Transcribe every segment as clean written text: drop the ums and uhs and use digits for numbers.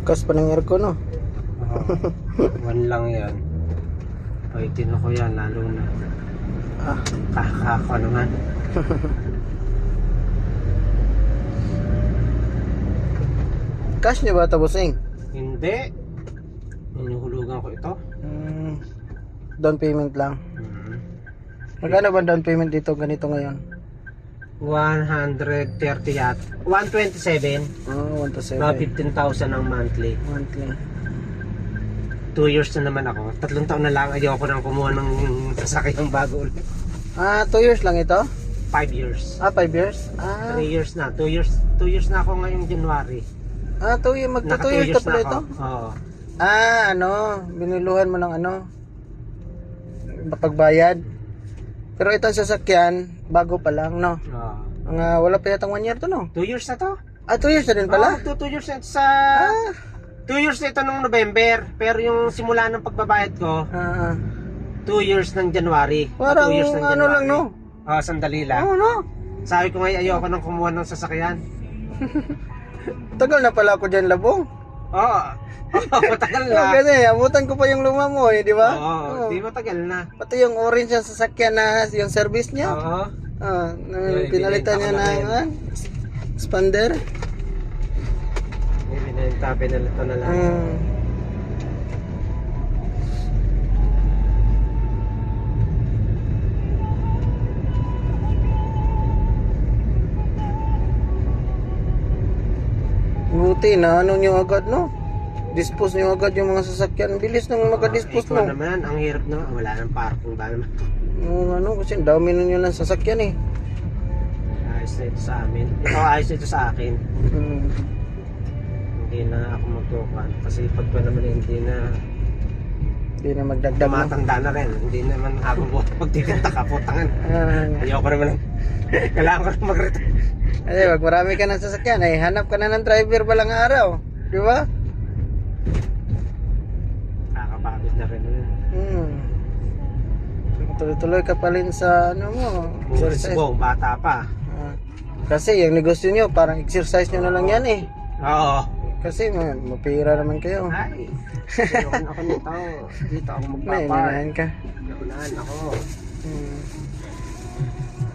Lakas pa ng aircon, no? One lang yan. Ay, tino ko yan, lalo na. Kakako naman. Cash niyo ba ito, bossing? Hindi. Inuhulugan ko ito. Down payment lang. Magkano ba down payment dito ganito ngayon? 130 at 127. Oh, 1 to 7. Mga 15,000 ang monthly. Monthly. 2 years na naman ako. 3 taon na lang ayoko nang kumuha ng sasakyang bago ulit. 2 years lang ito? 5 years. 5 years? 3 years na. 2 years na ako ngayong January. 2 years. Magto 2 years na pala ito? Oo. Biniluhan mo ng pagbayad. Pero ito ang sasakyan, bago pa lang, no? Oo. Wala pa yatang 1 year to, no? 2 years na to. 2 years na din pala? 2 years na ito sa... 2 years na ito nung November. Pero yung simula ng pagbabayad ko, 2 years ng January. Parang 2 years ng January. lang, no? Sandali lang. No? Sabi ko ngayon ayoko nang kumuha ng sasakyan. Tagal na pala ako dyan, labong. Oo. Matagal na. Kasi abutan ko pa yung luma mo, di ba? Oo, di matagal na. Pati yung orange yung sasakyan na yung service niya. Oo. Pinalitan niya na expander. Pinalitan na lang. Buti na nyo agad, no? Dispose nyo agad yung mga sasakyan. Bilis nang magka-dispose Ikaw naman, ang hirap naman. Wala nang parking ba naman. Kasi dami na nyo lang sasakyan eh. Ayos na ito sa amin. Ito ayos na ito sa akin. Hindi na ako magtukan. Kasi pag pa naman hindi na magdagdag. matanda na rin. Hindi naman habang buhay pagtitinta ka po. Tangan. Ayoko naman. Kailangan ko na mag-retire. Kasi wag marami ka ng sasakyan eh. Hanap ka na ng driver balang araw. Di ba? Nakakapagod na rin. Tuloy-tuloy ka pa rin sa mo. Exercise. Bata pa. Kasi yung negosyo nyo, parang exercise nyo na lang yan eh. Oo. Kasi mapira naman kayo. Ay. Ayoko ako nito. Dito ako magpapar. Unahan ka. Unahan ako.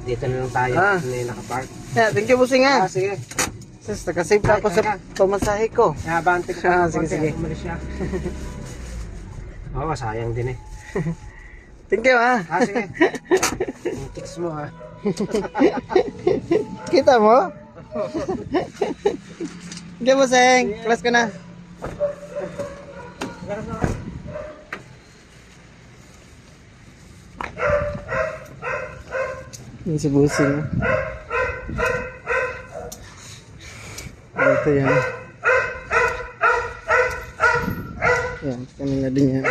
Dito na lang tayo. Nakapark. Thank you, busing ha. Sige. Sis, nakasave pa ako sa pamasahe ko. Abante ka. Sige. Umalis siya. Oo, sayang din eh. Thank you ha. Sige. Yung tics mo ha. Kita mo? Thank you, busing. Class ka na. Ini si busing. Ito yan. Yan, kami na din yan.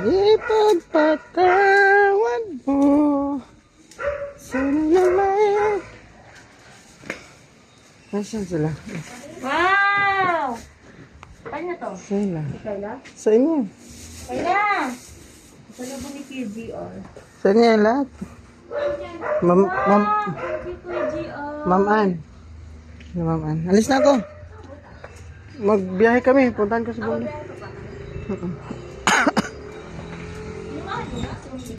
Ipagpatawad mo. Sana naman. Nasaan sila? Wow! Kanya to? Sila. Kayla? Sa inyo. Kayla! Sa labo ni KGR. Sa inyo yan lahat. Ma'am Thank you, KGR. Ma'am Ann. Ma'am Ann. Alis na ako. Magbiyahe kami. Puntahan ko sa Bulacan.